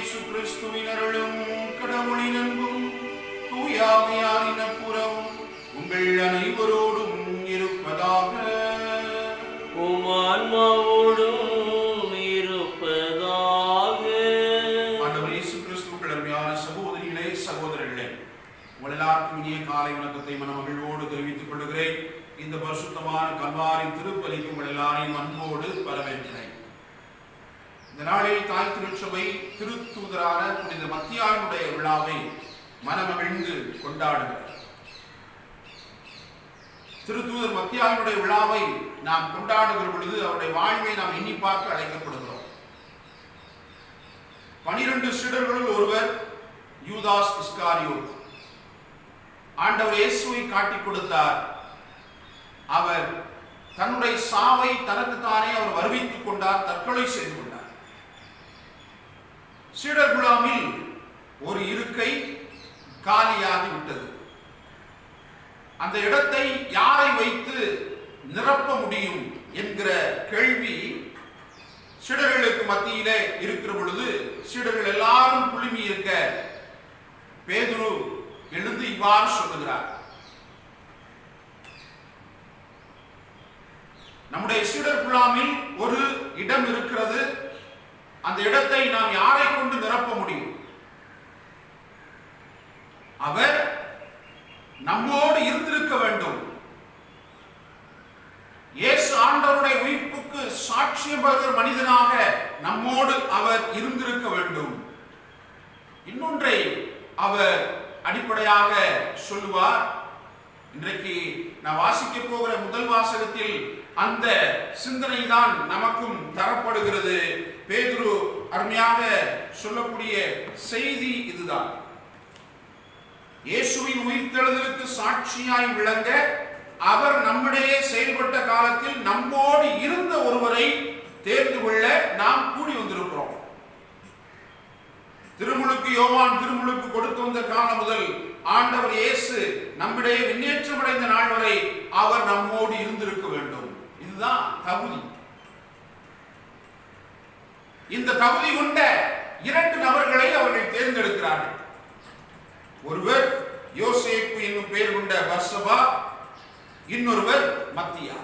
இயேசு கிறிஸ்துவின் அருளும் கடவுளின் அன்பும் தூயாவியாரின் நட்புறவும் உங்கள் அனைவரோடும் இருப்பதாக. உம் ஆன்மாவோடும் இருப்பதாக. ஆண்டவர் இயேசு கிறிஸ்துவுக்குள் அருமையான சகோதரிகளே, சகோதரர்களே, உங்கள் எல்லாருக்கும் இனிய காலை வணக்கத்தை மனமகிழ்வோடு தெரிவித்துக் கொள்கிறேன். இந்த பரிசுத்தமான கல்வாரி திருப்பலிக்கு உங்கள் எல்லாரையும் அன்போடு வரவேற்கிறேன். இந்த நாளில் தாய் திருச்சபை திருத்தூதரான புனித மத்தியானுடைய விழாவை மனமகிழ்ந்து கொண்டாடுகிறார். திருத்தூதர் மத்தியானுடைய விழாவை நாம் கொண்டாடுகிற பொழுது அவருடைய வாழ்வை நாம் எண்ணி பார்க்க அழைக்கப்படுகிறோம். 12 சீடர்களுள் ஒருவர் யூதாஸ் இஸ்காரியோத். ஆண்டவர் இயேசுவை காட்டிக் கொடுத்தார். அவர் தன்னுடைய சாவை தனக்குத்தானே அவர் வருவித்துக் கொண்டார், தற்கொலை செய்து கொண்டார். சீடர் குழாமில் ஒரு இருக்கை காலியாகி விட்டது. அந்த இடத்தை யாரை வைத்து நிரப்ப முடியும் என்கிற கேள்வி சீடர்களுக்கு மத்தியிலே இருக்கிற பொழுது சீடர்கள் எல்லாரும் குழுமி இருக்க பேதுரு எழுந்து இவ்வாறு சொல்லுகிறார்: நம்முடைய சீடர் குழாமில் ஒரு இடம் இருக்கிறது. அந்த இடத்தை நாம் யாரை கொண்டு நிரப்ப முடியும்? அவர் நம்மோடு இருந்திருக்க வேண்டும். இயேசு ஆண்டவருடைய உயிர்ப்புக்கு சாட்சியம் பகிர்கிற மனிதனாக நம்மோடு அவர் இருந்திருக்க வேண்டும். இன்னொன்றை அவர் அடிப்படையாக சொல்லுவார். இன்றைக்கு நான் வாசிக்க போகிற முதல் வாசகத்தில் அந்த சிந்தனை தான் நமக்கும் தரப்படுகிறது. பேதுரு அருமையாக சொல்லக்கூடிய செய்தி இதுதான்: இயேசுவின் உயிர்த்தெழுதலுக்கு சாட்சியாய் விளங்க அவர் நம்மிடையே செயல்பட்ட காலத்தில் நம்மோடு இருந்த ஒருவரை தேர்ந்து கொள்ள நாம் கூடி வந்திருக்கிறோம். திருமுழுக்கு யோவான் திருமுழுக்கு கொடுத்து வந்த காலம் முதல் ஆண்டவர் இயேசு நம்மிடையே விண்ணேற்றமடைந்த நாள் வரை அவர் நம்மோடு இருந்திருக்க வேண்டும். இதுதான் தகுதி. இந்த தகுதி கொண்ட 2 நபர்களை அவர்கள் தேர்ந்தெடுக்கிறார்கள். ஒருவர் யோசேப்பு என்னும் பெயர் கொண்ட பர்சபா, இன்னொருவர் மத்தியா.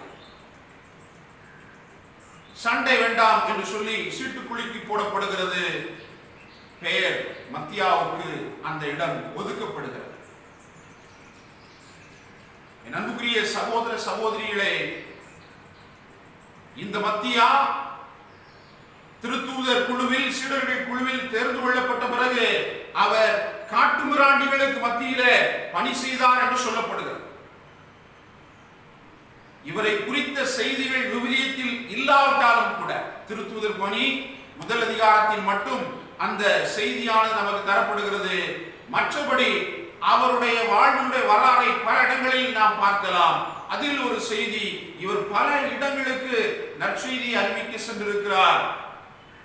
சண்டை வேண்டாம் என்று சொல்லி சீட்டுக்குலுக்கி போடப்படுகிறது. பெயர் மத்தியாவுக்கு அந்த இடம் ஒதுக்கப்படுகிறது. என் அன்புக்குரிய சகோதர சகோதரிகளே, இந்த மத்தியா திருத்தூதர் குழுவில் சீடர்கள் குழுவில் தேர்ந்து கொள்ளப்பட்ட பிறகு அவர் காட்டுமிராண்டிகளுக்கு மத்தியிலே பணி செய்தார் என்று சொல்லப்படுகிறது. இவரை குறித்த செய்திகள் விவிலியத்தில் இல்லாவிட்டாலும் கூட திருத்தூதர் பணி முதல் அதிகாரத்தில் மட்டும் அந்த செய்தியானது நமக்கு தரப்படுகிறது. மற்றபடி அவருடைய வாழ்வுடைய வரலாறை பல இடங்களில் நாம் பார்க்கலாம். அதில் ஒரு செய்தி, இவர் பல இடங்களுக்கு நற்செய்தி அறிவிக்க சென்றிருக்கிறார்.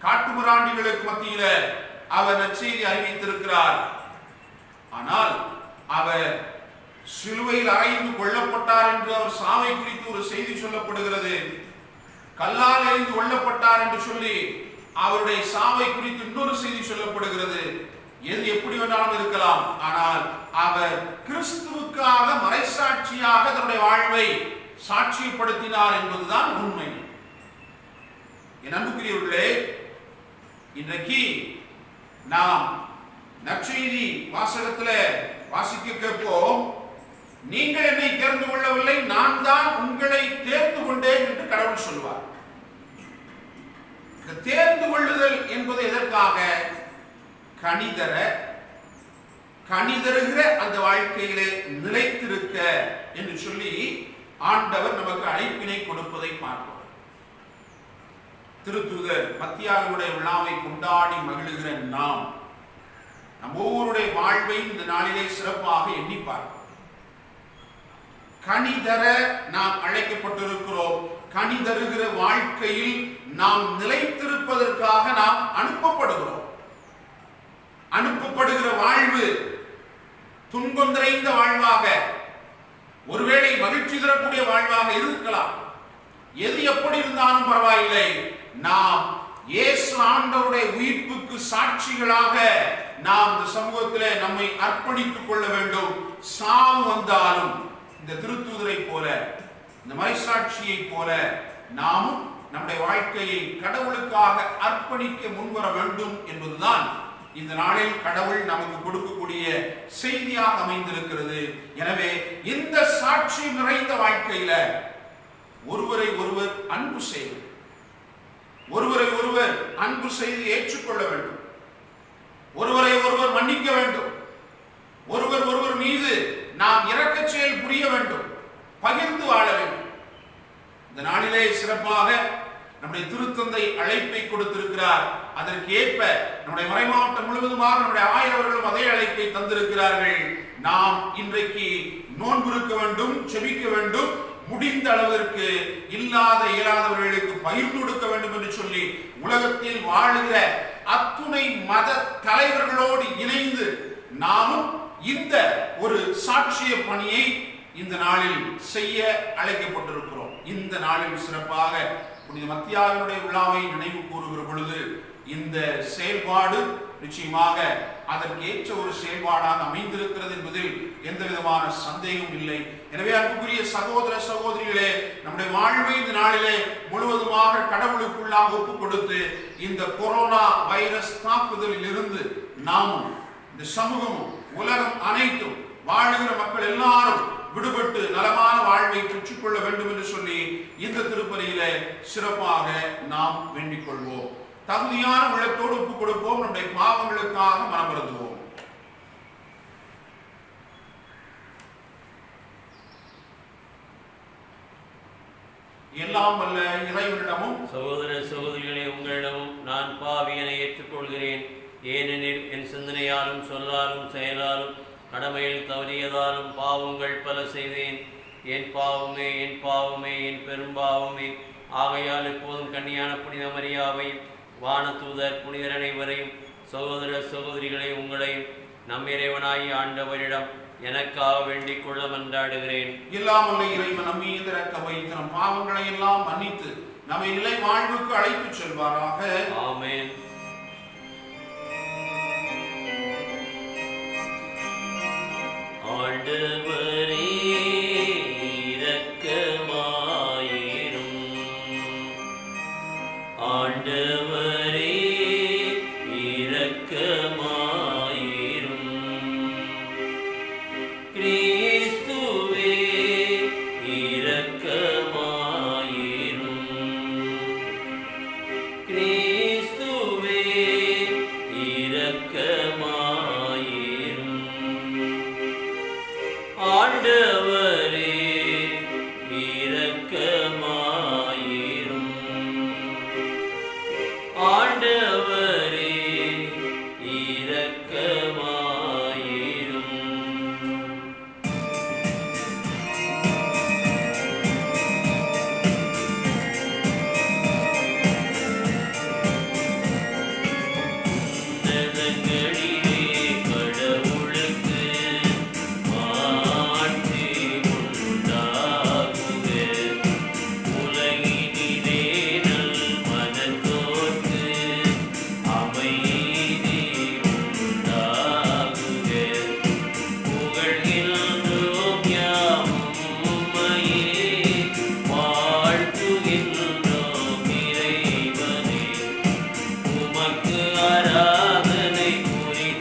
காட்டுமிராண்டிகளுக்கு மத்தியில அவர் நற்செய்தி அறிவித்திருக்கிறார். ஆனால் அவர் சிலுவையில் அறைந்து கொல்லப்பட்டார் என்று அவர் சாவை குறித்து ஒரு செய்தி சொல்லப்படுகிறது. கல்லால் எறிந்து கொல்லப்பட்டார் என்று சொல்லி அவருடைய சாவை குறித்து இன்னொரு செய்தி சொல்லப்படுகிறது. எது எப்படி வேண்டாலும் இருக்கலாம். ஆனால் அவர் கிறிஸ்துவுக்காக மறைசாட்சியாக தன்னுடைய வாழ்வை சாட்சியப்படுத்தினார் என்பதுதான் உண்மை. என் அன்புக்குரியவர்களே, இன்றைக்கு நாம் நற்செய்தி வாசகத்தில் வாசிக்க கேட்போம். நீங்கள் என்னை தேர்ந்து கொள்ளவில்லை, நான் தான் உங்களை தேர்ந்து கொண்டேன் என்று கடவுள் சொல்வார். இந்த தேர்ந்து கொள்ளுதல் என்பது எதற்காக? கனிதருகிற அந்த வாழ்க்கையிலே நிலைத்திருக்க என்று சொல்லி ஆண்டவர் நமக்கு அழைப்பினை கொடுப்பதை பார்க்கிறோம். திருத்தூதர் மத்தியாவுடைய விழாவை கொண்டாடி மகிழுகிற நாம் நம் ஒவ்வொருடைய வாழ்வை இந்த நாளிலே சிறப்பாக எண்ணி பார்க்கிறோம். கனிதர நாம் அழைக்கப்பட்டிருக்கிறோம். கனிதருகிற வாழ்க்கையில் நாம் நிலைத்திருப்பதற்காக நாம் அனுப்பப்படுகிறோம். அனுப்பப்படுகிற வாழ்வு துன்பம் நிறைந்த வாழ்வாக, ஒருவேளை மகிழ்ச்சி தரக்கூடிய வாழ்வாக இருக்கலாம். எது எப்படி இருந்தாலும் பரவாயில்லை, நாம் இயேசு ஆண்டவருடைய உயிர்ப்புக்கு கிறிஸ்துவுக்கு சாட்சிகளாக நாம் இந்த சமூகத்திலே நம்மை அர்ப்பணித்துக் கொள்ள வேண்டும். சாவு வந்தாலும் இந்த திருத்தூதரை போல, இந்த மறைசாட்சியை போல நாமும் நம்முடைய வாழ்க்கையை கடவுளுக்காக அர்ப்பணிக்க முன்வர வேண்டும் என்பதுதான் இந்த நாளில் கடவுள் நமக்கு கொடுக்கக்கூடிய செய்தியாக அமைந்திருக்கிறது. எனவே இந்த சாட்சி நிறைந்த வாழ்க்கையில ஒருவரை ஒருவர் அன்பு செய்வது, ஒருவரை ஒருவர் அன்பு செய்து ஏற்றுக்கொள்ள வேண்டும், ஒருவரை ஒருவர் மன்னிக்க வேண்டும், ஒருவர் ஒருவர் மீது நாம் இரக்க செயல் புரிய வேண்டும், பகிர்ந்து வாழ வேண்டும். இந்த நாளிலே சிறப்பாக நம்முடைய திருத்தந்தை அழைப்பை கொடுத்திருக்கிறார். அதற்கு ஏற்ப நம்முடைய மறைமாவட்டம் முழுவதுமாக நம்முடைய ஆயவர்களும் அதே அழைப்பை தந்திருக்கிறார்கள். நாம் இன்றைக்கு நோன்பு இருக்க வேண்டும், செபிக்க வேண்டும், முடிந்த அளவிற்கு இல்லாத இயலாதவர்களுக்கு பகிர்ந்து கொடுக்க வேண்டும் என்று சொல்லி உலகத்தில் வாழுகிற அத்துணை மத தலைவர்களோடு இணைந்து நாமும் இந்த ஒரு சாட்சிய பணியை இந்த நாளில் செய்ய அழைக்கப்பட்டிருக்கிறோம். இந்த நாளில் சிறப்பாக புனித மத்தியாவினுடைய விழாவை நினைவு கூறுகிற பொழுது இந்த செயல்பாடு நிச்சயமாக அதற்கு ஏற்ற ஒரு செயல்பாடாக அமைந்திருக்கிறது என்பதில் எந்த விதமான சந்தேகம் இல்லை. எனவே அன்புக்குரிய சகோதர சகோதரிகளே, நம்முடைய வாழ்வை இந்த நாளிலே முழுவதுமாக கடவுளுக்குள்ளாக ஒப்புக் கொடுத்து இந்த கொரோனா வைரஸ் தாக்குதலில் இருந்து நாமும் இந்த சமூகமும் உலகம் அனைத்தும் வாழுகிற மக்கள் எல்லாரும் விடுபட்டு நலமான வாழ்வை பெற்றுக்கொள்ள வேண்டும் என்று சொல்லி இந்த திருப்பலியில சிறப்பாக நாம் வேண்டிக் கொள்வோம். தகுதியான உள்ளத்தோடு ஒப்புக் கொடுப்போம். நம்முடைய பாவங்களுக்காக மனமருந்துவோம். எல்லாம் வல்ல இறைவனிடமும் சகோதர சகோதரிகளே, உங்களிடமும் நான் பாவியனை ஏற்றுக்கொள்கிறேன். ஏனெனில் என் சிந்தனையாலும் சொல்லாலும் செயலாலும் கடமையில் தவறியதாலும் பாவங்கள் பல செய்தேன். என் பாவமே, என் பாவமே, என் பெரும்பாவமே. ஆகையால் எப்போதும் கன்னியான புனித மரியாவையும் வானதூதர் புனிதர் அனைவரையும் சகோதர சகோதரிகளை உங்களையும் நம் இறைவனாய் ஆண்டவரிடம் எனக்காக வேண்டிக் கொள்ள மன்றாடுகிறேன். இல்லாமல் இறைவன் நம்மை இறக்க வைத்து நம் பாவங்களை எல்லாம் மன்னித்து நம்மை நிலை வாழ்வுக்கு அழைத்துச் செல்வாராக. ஆமென். ஆண்டவரே இரக்கமாயிரும். ஆண்டவரே இரக்கமாயிரும். கிறிஸ்துவே இரக்கமாயிரும். கிறிஸ்துவே இரக்கமாயிரும். ஆண்டவரே இரக்கமாயிரும். ஆண்டவரே இரக்கமாயிரும். நரங்களிலே கடவுளுக்கு மாட்சி உண்டாகுக. உலகினிலே நல் மனத்தோர்க்கு அமைதி உண்டாகுக. புகழ்கின்றோம் யாம் உம்மையே, வாழ்த்துகின்றோம் இறைவனே. உமக்கு ஆராதனை புரிகின்றோம்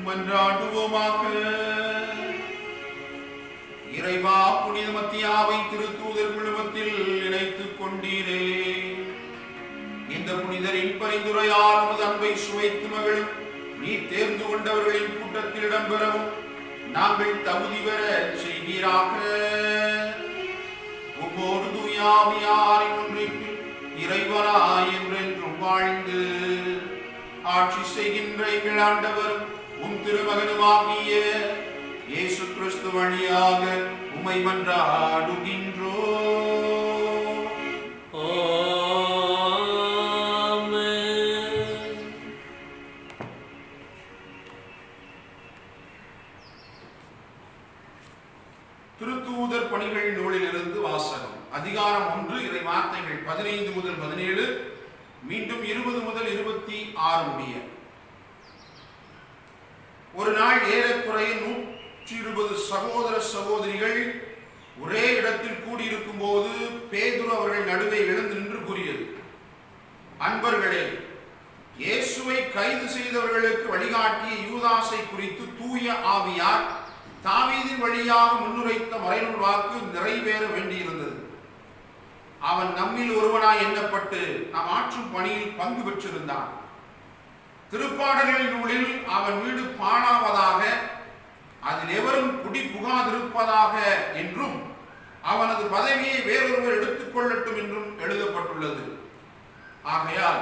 மன்றாடுவோமாக. இறைவா, புனித மத்தியாவை திருத்தூதர் குழுமத்தில் இணைத்துக் கொண்டீரே. இந்த புனிதரின் பரிந்துரையால் உமது அன்பை சுவைத்து மகளும் நீ தேர்ந்து கொண்டவர்களின் கூட்டத்தில் இடம்பெறவும் நாங்கள் தகுதி பெற செய்வீராக. உம்மோடு தூயாவியாரின் ஒன்றிப்பில் இறைவனாய் என்றென்றும் வாழ்ந்து ஆட்சி செய்கின்ற எங்கள் ஆண்டவரும் உம் திருமகனுமாகிய இயேசு கிறிஸ்து வழியாக உம்மை மன்றாடுகின்றோம். திருத்தூதர் பணிகள் நூலிலிருந்து வாசகம். அதிகாரம் 1, இறை வார்த்தைகள் 15 முதல் 17, மீண்டும் 20 முதல் 26 முடிய. ஒரு நாள் ஏறக்குறைய 120 சகோதர சகோதரிகள் ஒரே இடத்தில் கூடியிருக்கும் போது பேதுரு அவர்கள் நடுவே எழுந்து நின்று கூறியது, அன்பர்களே, இயேசுவை கைது செய்தவர்களுக்கு வழிகாட்டிய யூதாசை குறித்து தூய ஆவியார் தாவீதின் வழியாக முன்னுரைத்த மறைநூல் வாக்கு நிறைவேற வேண்டியிருந்தது. அவன் நம்மில் ஒருவனாய் எண்ணப்பட்டு நாம் ஆற்றும் பணியில் பங்கு பெற்றிருந்தான். திருப்பாடல்கள் நூலில் அவன் வீடு பாழாவதாக, அதில் எவரும் குடி புகாதிருப்பதாக என்றும் அவனது பதவியை வேறொருவர் எடுத்துக் கொள்ளட்டும் என்றும் எழுதப்பட்டுள்ளது. ஆகையால்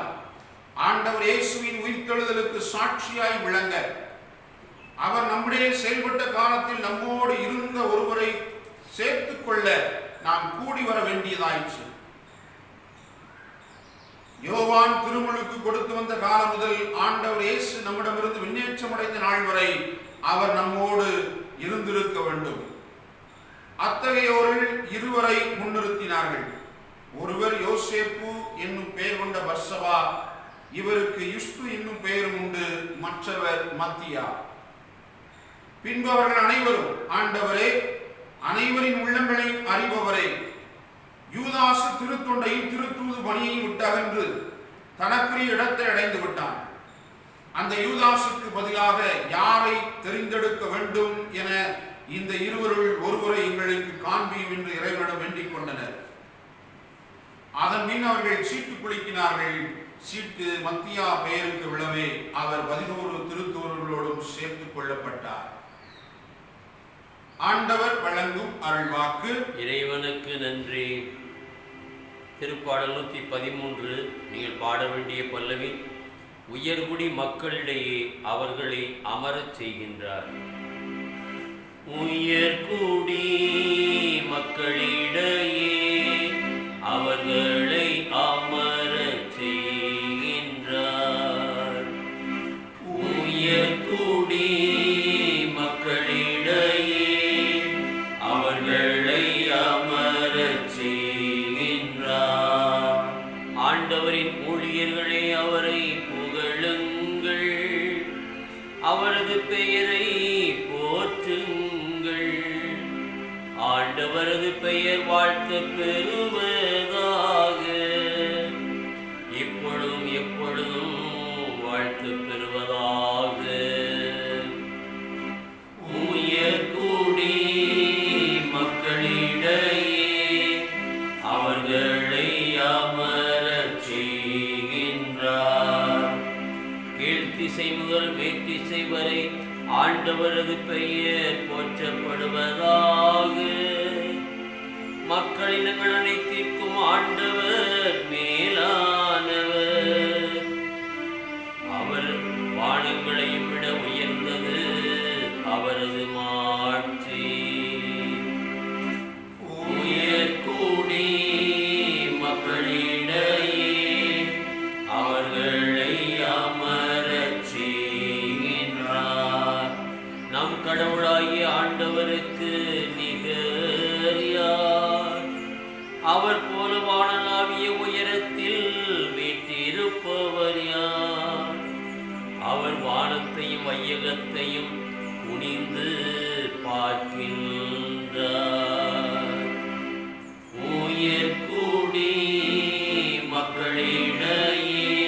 ஆண்டவர் இயேசுவின் உயிர்த்தெழுதலுக்கு சாட்சியாய் விளங்க அவர் நம்முடைய செயல்பட்ட காலத்தில் நம்மோடு இருந்த ஒருவரை சேர்த்துக் கொள்ள நாம் கூடி வர வேண்டியதாயிற்று. யோவான் திருமுழுக்கு கொடுத்து வந்த காலம் முதல் ஆண்டவர் இயேசு நம்மிடமிருந்து விண்ணேற்றமடைந்த நாள் வரை அவர் நம்மோடு இருந்திருக்க வேண்டும். அத்தகையோரில் இருவரை முன்னிறுத்தினார்கள். ஒருவர் யோசேப்பு என்னும் பெயர் கொண்ட பர்சபா, இவருக்கு யுஸ்து என்னும் பெயரும் உண்டு, மற்றவர் மத்தியா. பின்பு அவர்கள் அனைவரும், ஆண்டவரே, அனைவரின் உள்ளங்களை அறிபவரே, யூதாசு திருத்தொண்டையும் திருத்தூது பணியையும் விட்டகன்று தனக்குரிய இடத்தை அடைந்து விட்டான். அந்த யூதாசுக்கு பதிலாக யாரை தெரிந்தெடுக்க வேண்டும் என இந்த இருவருள் ஒருவரை எங்களுக்கு காண்பியும் என்று இறைவனிடம் வேண்டிக் கொண்டனர். அதன் பின் அவர்கள் சீட்டு குலுக்கினார்கள். சீட்டு மத்தியா பெயருக்கு விழவே அவர் 11 திருத்தூதர்களோடும் சேர்த்துக் கொள்ளப்பட்டார். ஆண்டவர் வழங்கும் அருள்வாக்கு. இறைவனுக்கு நன்றி. திருப்பாடல் 113. நீங்கள் பாட வேண்டிய பல்லவி, உயர்குடி மக்களிடையே அவர்களை அமரச் செய்கின்றார். உயர்குடி மக்களிடையே அவர்களை அமரச் செய்கின்றார். உயர்குடி மக்களிடையே அவர்களை அமரச் செய்கின்றார். ஆண்டவரின் ஊழியர்களே, அவரை புகழுங்கள், அவரது பெயரை போற்றுங்கள். ஆண்டவரது பெயர் வாழ்த்த பெறுவதாக, இப்பொழுதும் எப்பொழுதும் வாழ்த்து பெறுவதாக. உயர்குடி மக்களிடையே அவர்களை அமரச் செய்கின்றார். கீழ்த்திசை முதல் மேற்றிசை வரை ஆண்டவரது பெயர் போற்றப்படுவதாக. மக்களினங்கள் அனைத்திற்கும் ஆண்டவர் மேலானவர். அவர் வானங்களையும் விட உயர்ந்தது அவரது மாட்சி. அவர் போல வானளாவிய உயரத்தில் வீற்றிருப்பவர் யார்? அவர் வானத்தையும் வையகத்தையும் குனிந்து பார்க்கின்றார். உயர்குடி மக்களிடையே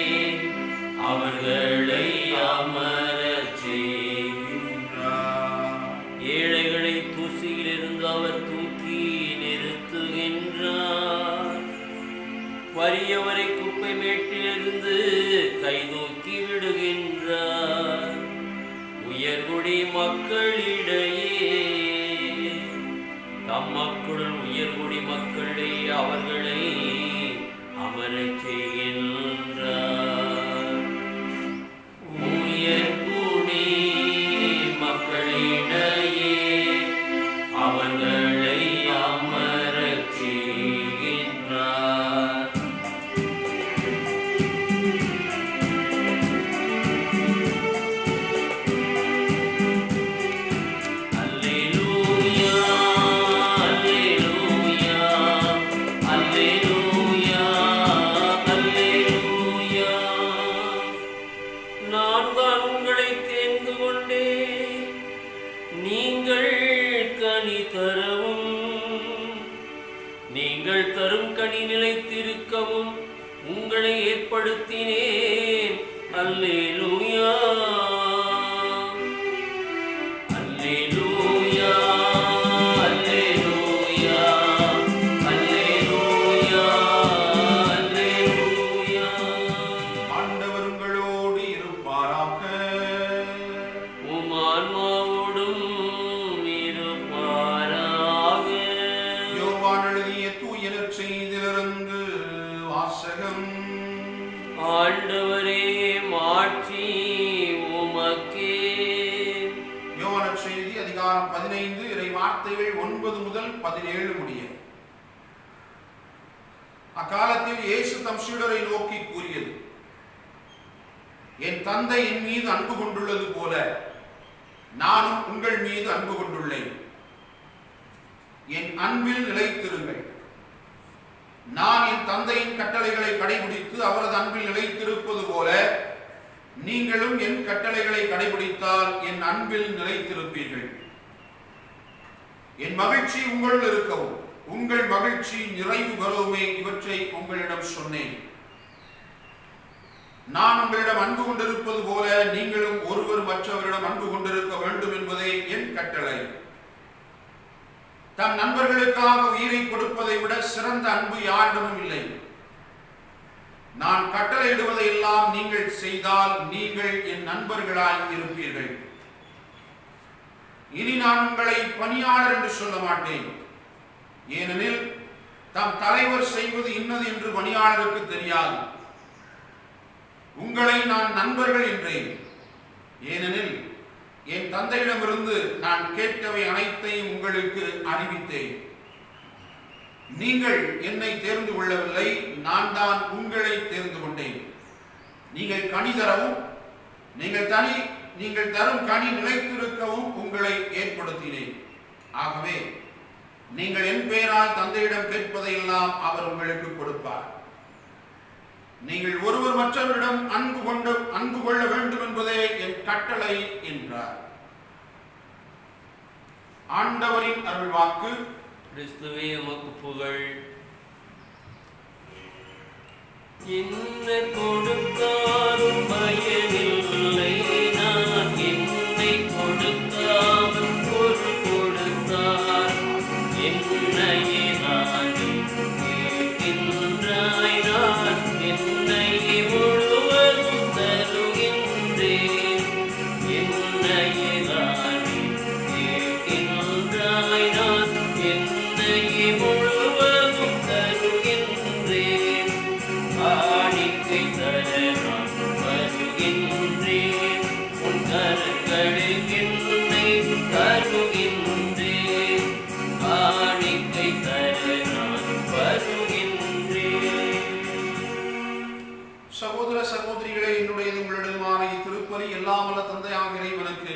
அவர்களை அமரச் செய்கின்றார். ஏழைகளை தூசியிலிருந்து அவர் தூக்கி நிறுத்துகின்றார். வறியவரை குப்பை மேட்டிலிருந்து கைதூக்கி விடுகின்றார். உயர்குடி மக்களிடையே தம் மக்களுள் உயர்குடி மக்களை அவர்களை அமரச் செய்கின்றார். உயர்குடி மக்களிடையே அவர்களை அமரச் செய்கின்றார். அல்லேலூயா, அல்லேலூயா, அல்லேலூயா, அல்லேலூயா. நான் தான் உங்களை தேர்ந்து கொண்டேன், நீங்கள் கனி தரவும், நீங்கள் தரும் கனி நிலைத்திருக்கவும் உங்களை ஏற்படுத்தினேன். அல்லேலூயா, அல்லேலூயா, அல்லேலூயா, அல்லேலூயா, அல்லேலூயா. ஆண்டவர் உங்களோடு இருப்பாராக. உம் ஆன்மாவோடும் இருப்பாராக. யோவான் எழுதிய தூய நற்செய்தியிலிருந்து வாசகம். ஆண்டவரே, மாட்சி உமக்கே. யோவான் நற்செய்தி அதிகாரம் 15 இறை வார்த்தைகள் 9 முதல் 17 முடிய. அக்காலத்தில் இயேசு தம் சீடரை நோக்கி கூறியது, என் தந்தை என் மீது அன்பு கொண்டுள்ளது போல நானும் உங்கள் மீது அன்பு கொண்டுள்ளேன். என் அன்பில் நிலைத்திருங்கள். நான் என் தந்தையின் கட்டளைகளை கடைபிடித்து அவரது அன்பில் நிலைத்திருப்பது போல நீங்களும் என் கட்டளைகளை கடைபிடித்தால் என் அன்பில் நிலைத்திருப்பீர்கள். என் மகிழ்ச்சி உங்களுள் இருக்கவும் உங்கள் மகிழ்ச்சி நிறைவு பெறவுமே இவற்றை உங்களிடம் சொன்னேன். நான் உங்களிடம் அன்பு கொண்டிருப்பது போல நீங்களும் ஒருவர் மற்றவரிடம் அன்பு கொண்டிருக்க வேண்டும் என்பதே என் கட்டளை. தம் நண்பர்களுக்காக உயிரை கொடுப்பதை விட சிறந்த அன்பு யாரிடமும் இல்லை. நான் கட்டளையிடுவதையெல்லாம் நீங்கள் செய்தால் நீங்கள் என் நண்பர்களாய் இருப்பீர்கள். இனி நான் உங்களை பணியாளர் என்று சொல்ல மாட்டேன், ஏனெனில் தம் தலைவர் செய்வது இன்னது என்று பணியாளருக்கு தெரியாது. உங்களை நான் நண்பர்கள் என்றேன், ஏனெனில் என் தந்தையிடமிருந்து நான் கேட்டவை அனைத்தையும் உங்களுக்கு அறிவித்தேன். நீங்கள் என்னை தேர்ந்து கொள்ளவில்லை, நான் தான் உங்களை தேர்ந்து கொண்டேன். நீங்கள் கனி தரவும் நீங்கள் தரும் கனி நிலைத்திருக்கவும் உங்களை ஏற்படுத்தினேன். ஆகவே நீங்கள் என் பெயரால் தந்தையிடம் கேட்பதையெல்லாம் அவர் உங்களுக்கு கொடுப்பார். நீங்கள் ஒருவர் மற்றவரிடம் அன்பு கொள்ள வேண்டும் என்பதே என் கட்டளை என்றார். ஆண்டவரின் அருள்வாக்கு. கிறிஸ்துவே உமக்கு புகழ். என்ன கொடுத்தாலும் பயனில்லை, நான் என்னை கொடுக்காமல் ஒரு கொடுத்தார். என்னையே நான் கேட்கின்றாய், நான் என்னை முழுவதும் தருகின்றேன். என்னையே நான் கேட்கின்றாய், நான் என்னை முழுவதும் தருகின்றேன். காணிக்கை தர நான் வருகின்றேன், உன் கரங்களில் என்னை தருகின்றேன். காணிக்கை தர நான் வருகின்றேன். சகோதர சகோதரிகளே, என்னுடையது உங்களிடமான இத்திருப்பலி எல்லாம் வல்ல தந்தையாக இறைவனுக்கு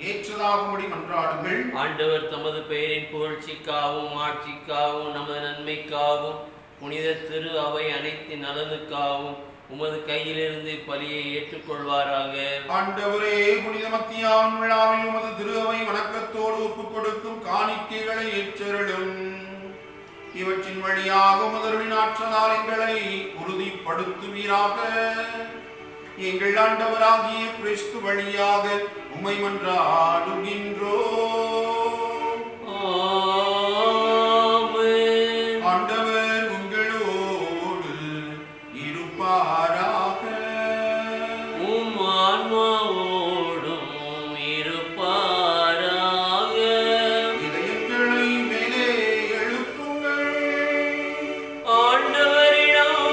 ஏற்றதாகும்படி மன்றாடுகிறேன். மன்றாடுங்கள். ஆண்டவர் தமது பெயரின் புகழ்ச்சிக்காகவும் ஆட்சிக்காகவும் நமது நன்மைக்காகவும் புனித திரு அவை அனைத்து நலனுக்காகவும் உமது கையிலிருந்து பலியை ஏற்றுக்கொள்வாராக. ஆண்டவரே, புனித மத்தியாவின் விழாவில் உமது திரு அவை வணக்கத்தோடு ஒப்புக் கொடுக்கும் காணிக்கைகளை ஏற்றருளும். இவற்றின் வழியாக உமதருளின் ஆற்றலால் எங்களை உறுதிப்படுத்துவீராக. எங்கள் ஆண்டவராகிய கிறிஸ்து வழியாக உம்மை மன்றாடுகின்றோம். ஆண்டவர் உங்களோடு இருப்பாராக. உம் ஆன்மாவோடும் இருப்பாராக. இதயங்களை மேலே எழுப்புங்கள். ஆண்டவரிடம்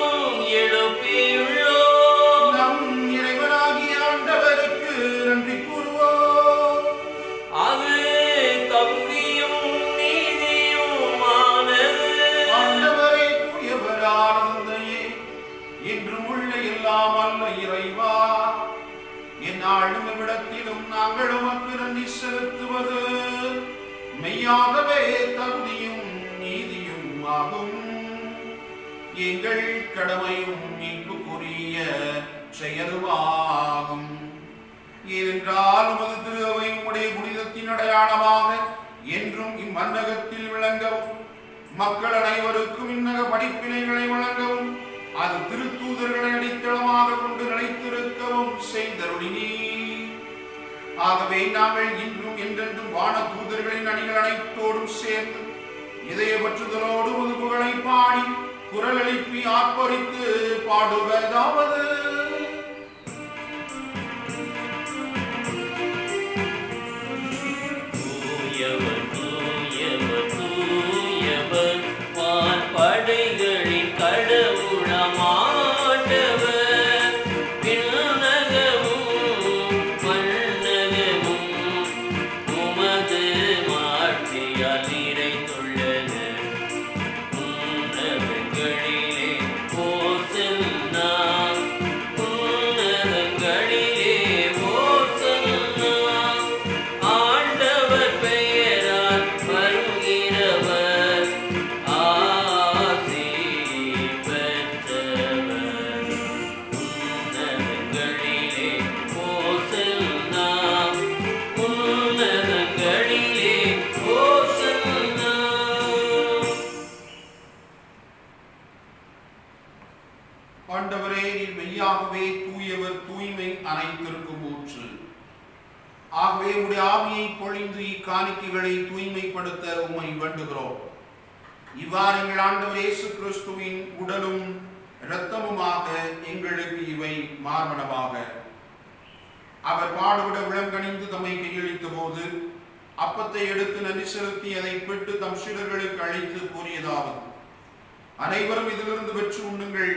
எழுப்பியுள்ளோம். நம் இறைவனாகிய ஆண்டவருக்கு நன்றி கூறுவோம். அது தகுதியும் நீதியுமானது. ஆண்டவரே, தூயவரான தந்தையே, என்றும் உள்ள எல்லாம் அல்ல இறைவா, எந்நாளும் இவ்விடத்திலும் நாங்கள் உமக்கு நன்றி செலுத்துவது மெய்யாகவே தகுதியும் நீதியும் ஆகும். எங்கள் கடமையும் மீட்புக்குரிய செயலுமாகும். ஏனென்றால் உமது திரு அவை உம்முடைய புனிதத்தின் அடையாளமாக என்றும் இம்மன்னகத்தில் விளங்கவும், மக்கள் அனைவருக்கும் இன்னக படிப்பினைகளை வழங்கவும், அது திருத்தூதர்களை அடித்தளமாக கொண்டு நிலைத்திருக்கவும் செய்தருளினீர். ஆகவே நாங்கள் இன்றும் என்றென்றும் வான தூதர்களின் அணிகள் அனைத்தோடும் சேர்ந்து இதயபற்றுதலோடு உமது புகழை பாடி குரல் எழுப்பி ஆர்ப்பரித்து பாடுவதாவது: தூயவர் தூயவர் தூயவர் வான்படைகளின் கடவுளாம் ஆண்டவர். விண்ணகமும் மண்ணகமும் உமது மாட்சியால் நிறைந்துள்ளன. உன்னதங்களிலே ஓசன்னா, உன்னதங்களிலே ஓசன்னா. ஆண்டவர் பெயரால் வருகிறவர் ஆசி பெற்றவர். உன்னதங்களிலே ஓசன்னா, உன்னதங்களிலே ஓசன்னா. ஆண்டவரே, நீர் மெய்யாகவே தூயவர், தூய்மை அனைத்திற்கும் ஊற்று. ஆகவே உடைய ஆவியை பொழிந்து இக்காணிக்கைகளை தூய்மைப்படுத்த உம்மை வேண்டுகிறோம். இவ்வாறு எங்கள் ஆண்டவர் இயேசு கிறிஸ்துவின் உடலும் இரத்தமுமாக எங்களுக்கு இவை மார்பனவாக. அவர் பாடுபட விளங்கணிந்து தம்மை கையளித்த போது அப்பத்தை எடுத்து நன்றி செலுத்தி அதை பெற்று தம் சீடர்களுக்கு அழைத்து கூறியதாவது: அனைவரும் இதிலிருந்து பெற்று உண்ணுங்கள்,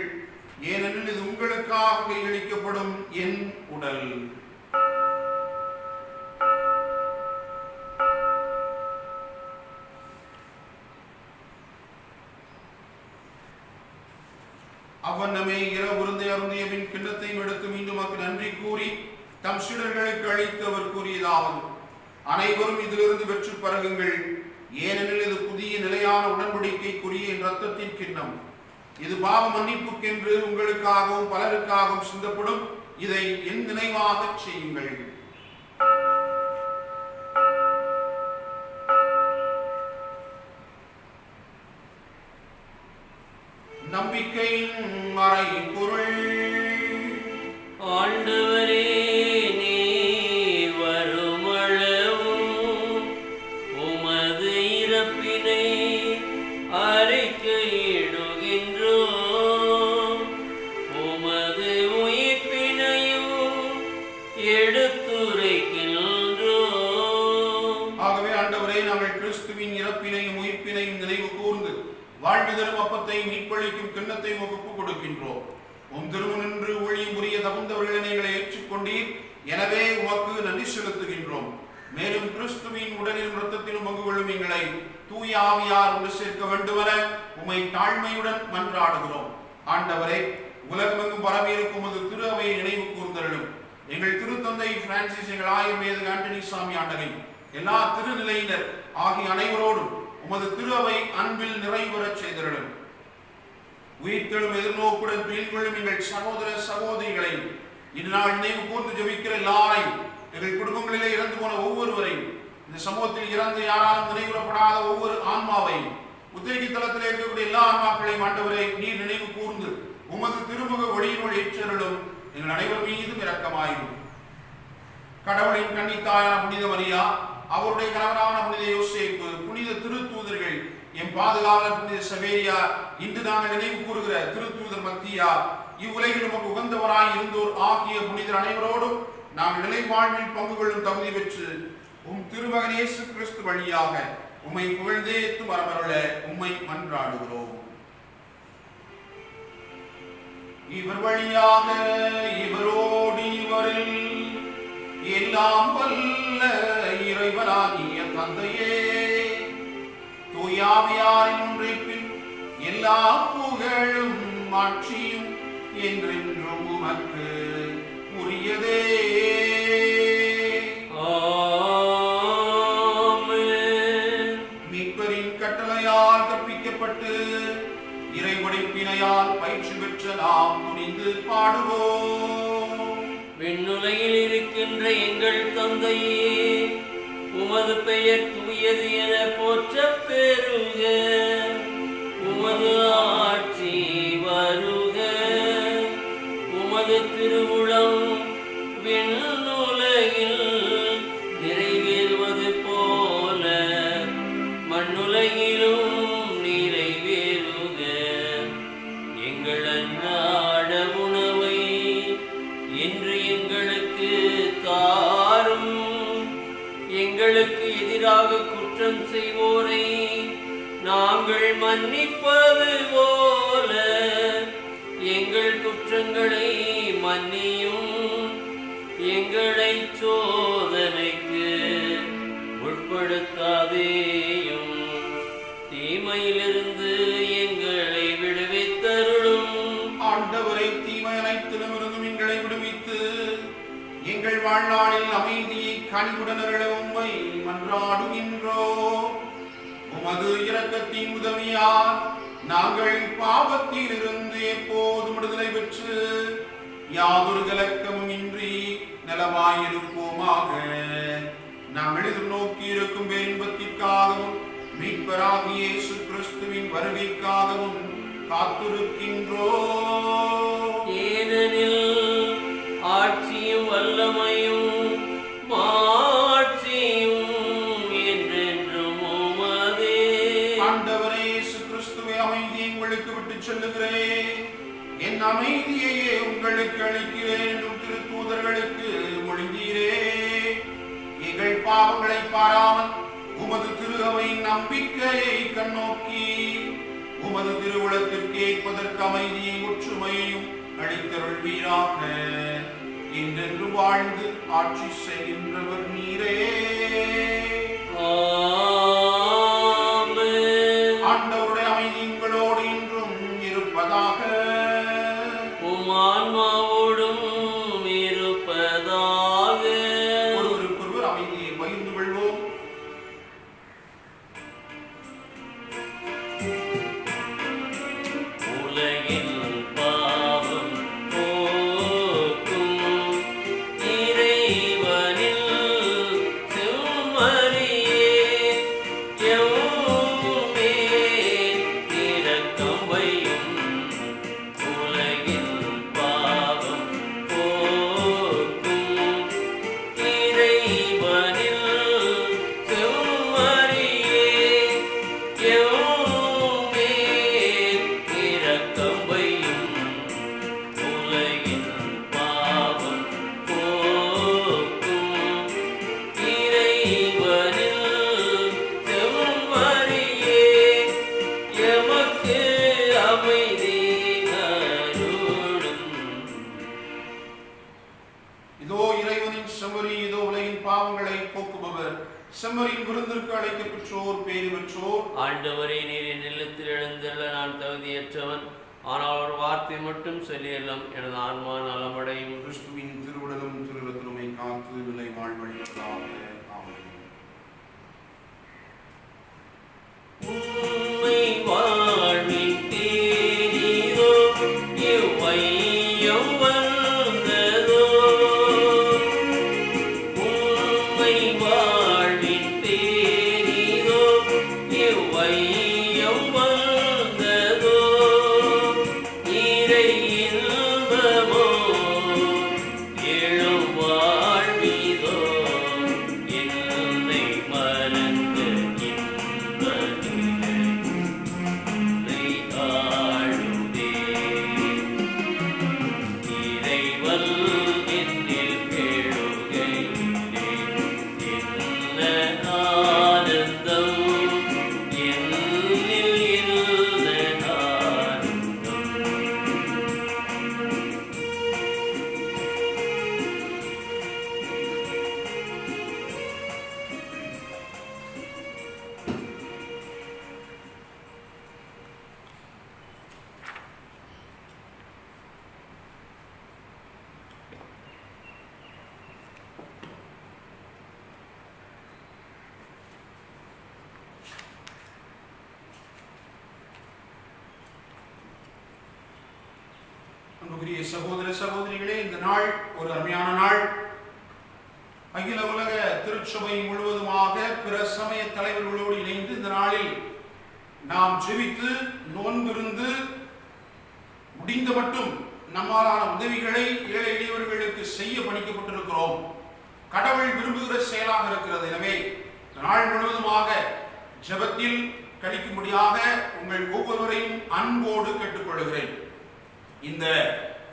ஏனெனில் இது உங்களுக்காக கையளிக்கப்படும் என் உடல். அவ்வண்ணமே இரவு விருந்தை அருந்திய பின் கிண்ணத்தையும் எடுத்து மீண்டும் அவருக்கு நன்றி கூறி தம் சீடர்களுக்கு அழைத்து அவர் கூறியதாவது: அனைவரும் இதிலிருந்து பெற்று பருகுங்கள், ஏனெனில் இது புதிய நிலையான உடன்படிக்கைக்குரிய என் இரத்தத்தின் கிண்ணம். இது பாவ மன்னிப்புக்கென்று உங்களுக்காகவும் பலருக்காகவும் சிந்தப்படும். இதை என் நினைவாக செய்யுங்கள். நம்பிக்கையின் மறைபொருள். ஆண்டவரே, நீர் வருமளவும் உமது இறப்பினை அறிக்கையிடுகின்றோம், உமது உயிர்ப்பினையும் எடுத்துரைக்கின்றோம். ஆகவே ஆண்டவரே, நாங்கள் கிறிஸ்துவின் இறப்பினையும் உயிர்ப்பினையும் நினைவு கூர்ந்து வாழ்வு தரும் அப்பத்தையும் மீட்பளிக்கும் கிண்ணத்தையும் ஒப்புக் கொடுக்கின்றோம். உம் திருமுனின்று ஒளியும் உரிய தகுந்தவர்களை எங்களை ஏற்றுக்கொண்டீர். எனவே உமக்கு நன்றி செலுத்துகின்றோம். மேலும் கிறிஸ்துவின் உடலிலும் இரத்தத்திலும் பங்கு கொள்ளும் எங்களை தூய ஆவியார் ஒன்று சேர்க்க வேண்டுமென உம்மை தாழ்மையுடன் மன்றாடுகிறோம். ஆண்டவரே, உலகமெங்கும் பரவியிருக்கும் உமது திரு அவையை நினைவு கூர்ந்தருளும். எங்கள் திருத்தந்தை பிரான்சிஸ், எங்கள் ஆயர் வேத ஆண்டனி சாமி ஆண்டகை, எல்லா திருநிலையினர் ஆகிய அனைவரோடும் உமது திரு அவை அன்பில் நிறைவுறச் செய்திருளும். உயிர்த்தெழும் எதிர்நோக்குடன் துயில்கொள்ளும் எங்கள் சகோதர சகோதரிகளையும் இந்நாள் நினைவு கூர்ந்து ஜெபிக்கிற எல்லாரையும், எங்கள் குடும்பங்களிலே இறந்து போன ஒவ்வொருவரையும், இந்த சமூகத்தில் இறந்து யாராலும் நினைவுறப்படாத ஒவ்வொரு ஆன்மாவையும், உத்திரிகை தளத்தில் இருக்கக்கூடிய எல்லா ஆன்மாக்களையும் ஆண்டவரை நீர் நினைவு கூர்ந்து உமது திருமுக ஒளியினுள் ஏற்றருளும். எங்கள் அனைவர் மீதும் இரக்கமாயும். கடவுளின் கன்னித்தாயான புனித மரியா, அவருடைய கணவரான புனித யோசேப்பு, புனித திருத்தூதர்கள், என் பாதுகாவலர் புனித சவேரியா, இன்று நாங்கள் நினைவு கூறுகிற திருத்தூதர் மத்தியா, இவ்வுலகில் நமக்கு உகந்தவராய் இருந்தோர் ஆகிய புனிதர் அனைவரோடும் நாம் நிலை வாழ்வில் பங்கு கொள்ளும் தகுதி பெற்று உம் திருமகன் இயேசு கிறிஸ்து வழியாக உம்மை புகழ்ந்தேத்து வரமருள உம்மை மன்றாடுகிறோம். இவர் வழியாக இவரோடு இவரில் எல்லாம் வல்ல இறைவனாகிய தந்தையே, தூயாவியாரின் ஒன்றைப்பில் எல்லா புகழும் ஆட்சியும் என்றென்றும் உமக்கு உரியதே. மீட்பரின் கட்டளையால் கற்பிக்கப்பட்டு இறைவடிப்பினையால் பயிற்சி பெற்ற நாம் துணிந்து பாடுவோம். விண்ணுலகில் இருக்கின்ற எங்கள் தந்தையே, உமது பெயர் தூயது என போற்ற பெறுக. உமது ஆட்சி வருக. உமது திருவுளம் விண்ணுலகில் நிறைவேறுவது போல மண்ணுலகிலும் நிறைவேறுக. எங்கள் அன்றாட உணவை இன்று எங்களுக்கு தாரும். எங்களுக்கு எதிராக குற்றம் செய்வோரை நாங்கள் மன்னிப்பது போல எங்கள் குற்றங்களை மன்னியும். எங்களை சோதனைக்கு உட்படுத்தாதேயும், தீமையிலிருந்து எங்களை விடுவித்தருளும். ஆண்டவரை தீமை அனைத்திலுமிருந்தும் எங்களை விடுவித்து எங்கள் வாழ்நாளில் அமைதியை கனிவுடன் அருள உம்மை மன்றாடுகின்றோம். உமது இரக்கத்தின் உதவியால் நாங்கள் பாவத்தில் இருந்து எப்போதும் விடுதலை பெற்று யாதொரு கலக்கமும் இன்றி நலமாயிருப்போமாக. நாங்கள் எதிர்நோக்கி இருக்கும் பேரின்பத்திற்காகவும் மீட்பராகிய இயேசு கிறிஸ்துவின் வருகைக்காகவும் காத்திருக்கின்றோம். ஏனெனில் ஆட்சியும் வல்லமையும் மாட்சியும் என்றென்றும் உமதே. ஆண்டவரே இயேசு கிறிஸ்துவே, அமைதியை உங்களுக்கு விட்டு செல்லுகிறேன், என் அமைதியையே உங்களுக்கு அளிக்கிறேன் என்றும் திருத்தூதர்களுக்கு மொழிந்தீரே. எங்கள் பாவங்களை பாராமல் உமது திரு அவையின் நம்பிக்கையை கண்ணோக்கி உமது திருவுளத்திற்கு ஏற்பதற்கு அமைதியை ஒற்றுமையையும் அளித்தருள்வீராக. என்றென்று வாழ்ந்து ஆட்சி செய்கின்றவர் நீரே. ஆண்டவருடைய அமைதி உங்களோடு இன்றும் இருப்பதாக. உம் ஆன்மாவோடும் இருப்பதாக. ஒருவருக்கொருவர் அமைதியை பகிர்ந்து கொள்வோம். உலகில் பாவம் போக்கும் இறைவனில் செம்மறியே, எம்மேல் இரக்கம் வையும். உலகில் பாவம் போக்கும் இறைவனில் செம்மறியே, எம்மேல் இரக்கம் வையும். உலகின் பாவம் போக்கும் இறைவனில் செம்மறியே, எமக்கு அமைதி அருளும். இதோ இறைவனின் செம்மறி, இதோ உலகின் பாவங்களை போக்குபவர். செம்மறியின் விருந்திற்கு அழைக்கப் பெற்றோர் பேறு பெற்றோர். ஆண்டவரே, நீர் என் இல்லத்தில் எழுந்துள்ள நான் தகுதியற்றவன், ஆனால் ஒரு வார்த்தை மட்டும் சொல்லியெல்லாம் எனது ஆன்மா நலமடையும். கிறிஸ்துவின் திருவுடலும் திருரத்திலுமை காத்து விலை வாழ்வழிப்பதாக. ஆமென். அன்புக்குரிய சகோதர சகோதரிகளே, இந்த நாள் ஒரு அருமையான நாள். அகில உலக திருச்சபை முழுவதுமாக பிற சமய தலைவர்களோடு இணைந்து இந்த நாளில் நாம் ஜெபித்து நோன்பிருந்து முடிந்த மட்டும் நம்மாலான உதவிகளை ஏழை எளியவர்களுக்கு செய்ய பணிக்கப்பட்டிருக்கிறோம். கடவுள் விரும்புகிற செயலாக இருக்கிறது. எனவே நாள் முழுவதுமாக ஜெபத்தில் கழிக்கும்படியாக உங்கள் ஒவ்வொருவரையும் அன்போடு கேட்டுக்கொள்கிறேன். இந்த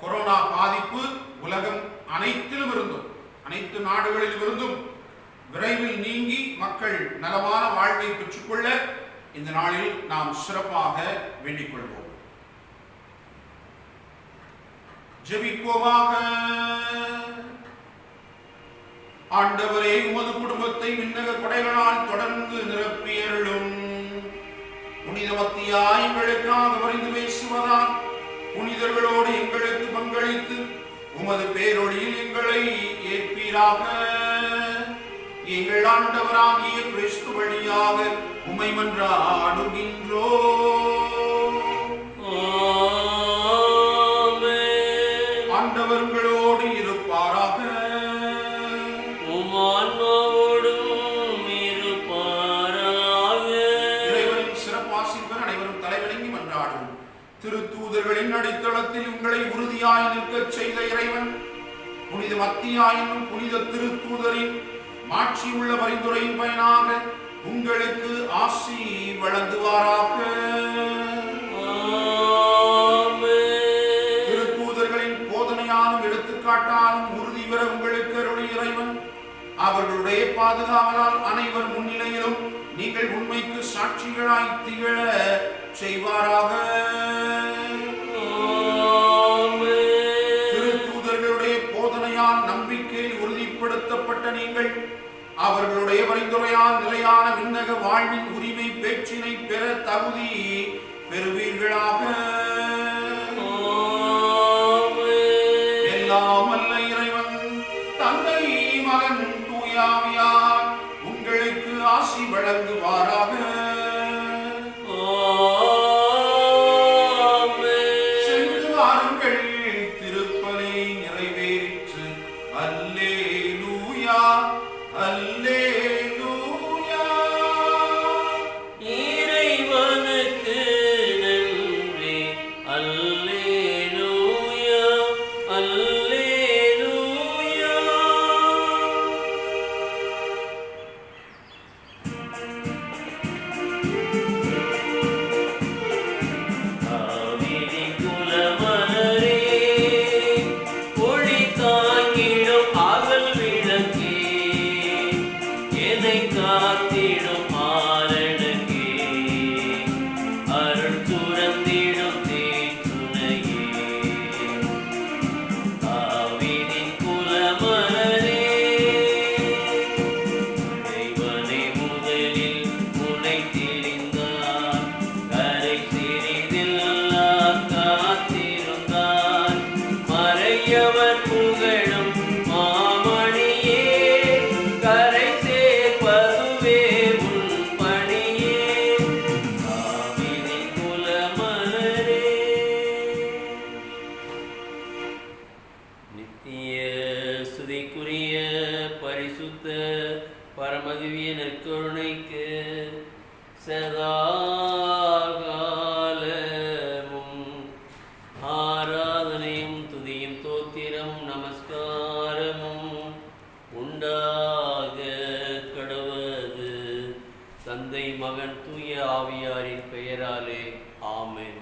கொரோனா பாதிப்பு உலகம் அனைத்திலும் இருந்தும், அனைத்து நாடுகளில் இருந்தும் விரைவில் நீங்கி மக்கள் நலமான வாழ்வை பெற்றுக்கொள்ள இந்த நாளில் நாம் சிறப்பாக வேண்டிக் கொள்வோம். ஜெபிப்போமாக. ஆண்டவரே, உமது குடும்பத்தை விண்ணக கொடைகளால் தொடர்ந்து நிரப்பியருளும். புனித மத்தியாய் எங்களுக்காக பரிந்து பேசுவதால் புனிதர்களோடு எங்களுக்கு பங்களித்து உமது பேரொழியில் எங்களை ஏற்பீராக. எங்கள் ஆண்டவராகிய கிறிஸ்து வழியாக உம்மை மன்றாடுகின்றோம். ஆண்டவர் உங்களோடு இருப்பாராக. இறைவனின் சிறப்பாசிப்பர் அனைவரும் தலைவணங்கி மன்றாடும். திருத்தூதர்களின் அடித்தளத்தில் உங்களை உறுதியாய் நிற்கச் செய்த இறைவன் புனித மத்தியாய் என்னும் புனித திருத்தூதரின் மாட்சியுள்ள பரிந்துரையின் பயனாக உங்களுக்கு ஆசி வழங்குவாராக. திருத்தூதர்களின் போதனையாலும் எடுத்துக்காட்டாலும் உறுதி பெற உங்களுக்கு அருளிய இறைவன் அவர்களுடைய பாதுகாவலால் அனைவர் முன்னிலையிலும் நீங்கள் உண்மைக்கு சாட்சிகளாய் திகழ செய்வாராக. திருத்தூதர்களுடைய போதனையால் நம்பிக்கையில் உறுதிப்படுத்தப்பட்ட நீங்கள் அவர்களுடைய பரிந்துரையால் நிலையான விண்ணக வாழ்வின் உரிமை பேச்சினை பெற தகுதி பெறுவீர்களாக. எல்லாம் அல்ல இறைவன் தந்தை, மகன், தூய ஆவியார் உங்களுக்கு ஆசி வழங்குவாராக. சென்று வாருங்கள், திருப்பலி நிறைவேறிற்று. அல்லேலூயா, அல்லேலூயா. இறைவனுக்கு நன்றி. அல்லேலூயா, அல்லேலூயா. காவிரி குலமலரே, ஒளி தாங்கிடும் அகல் விளக்கே, என்னை காத்திடும் ஆரணகே, அருள் துறந்திடும் தேச்சுனையே. காவிரி குலமலரே, இறைவனை முதலில் முனை தெளிந்தார், கரை சிறிதில்லா காத்திருந்தார். மறையவர் புகழும் மாமணியே, கரை சேர்ப்பதுவே உன் பணியே. காவிரி குலமலரே. நித்திய ஸ்துதிக்குரிய பரிசுத்த பரமதிவிய நற்கருணைக்கு சதாகாலமும் ஆராதனையும் துதியும் தோத்திரமும் நமஸ்காரமும் உண்டாக கடவது. தந்தை, மகன், தூய ஆவியாரின் பெயராலே ஆமென்.